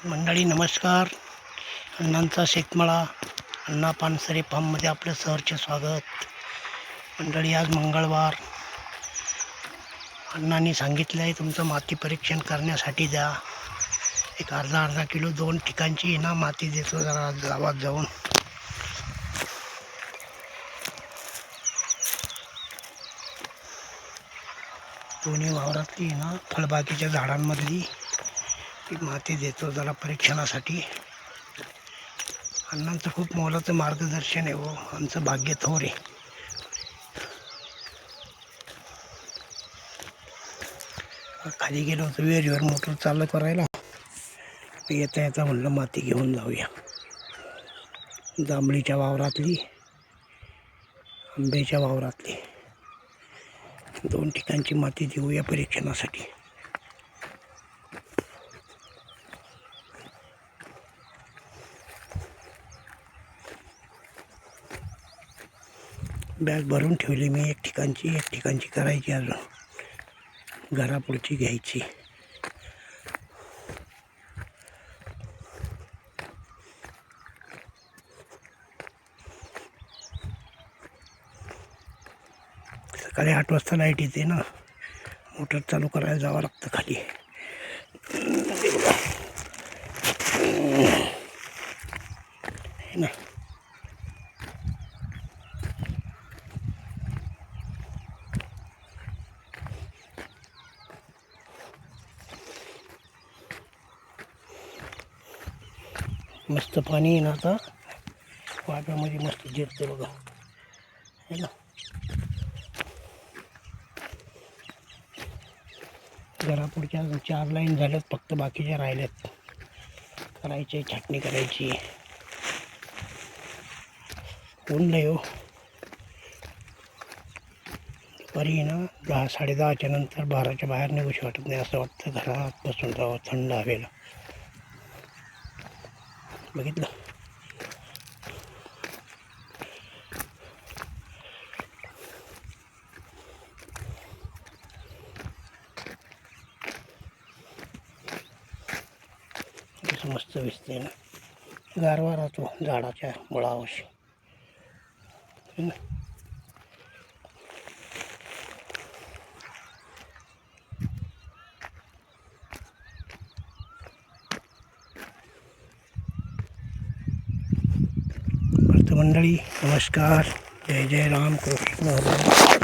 मंडळी नमस्कार. अण्णांचा शेतमळा अण्णा पानसरे फार्ममध्ये आपलं सहर्ष स्वागत. मंडळी आज मंगळवार. अण्णांनी सांगितलं आहे तुमचं माती परीक्षण करण्यासाठी द्या. एक अर्धा किलो 2 ठिकाणची ना माती देतो जरा गावात जाऊन. दोन्ही वावरातली ना फळबागेच्या झाडांमधली ती माती देतो जरा परीक्षणासाठी. अण्णांचं खूप मोलाचं मार्गदर्शन आहे हो. आमचं भाग्य थोर आहे. खाली गेलो होतो विहिरीवर मोटर चालू करायला. येता येता म्हणलं माती घेऊन जाऊया. जांभळीच्या वावरातली, आंब्याच्या वावरातली 2 ठिकाणची माती देऊया परीक्षणासाठी. बॅग भरून ठेवली मी. एक ठिकाणची करायची, अजून घरापुढची घ्यायची. सकाळी 8 वाजता लाईट येते ना, मोटर चालू करायला जावं लागतं खाली. ना मस्त पाणी आहे ना आता वाट्यामध्ये, मस्त जिरते बघा, है ना. घरापुढच्या 4 लाईन झाल्यात, फक्त बाकीच्या राहिल्यात करायचे. छाटणी करायची. ऊन नाही हो. दुपारी ना 10 साडे 10च्या नंतर 12च्या बाहेर निघूशी वाटत नाही. असं वाटतं घरात बसून राहावं थंड हवेला. बघितलं. कसं मस्त दिसतंय ना. गारवा राहतो झाडाच्या मुळावशी, है ना. मंडळी नमस्कार. जय जय राम कृष्ण हरी.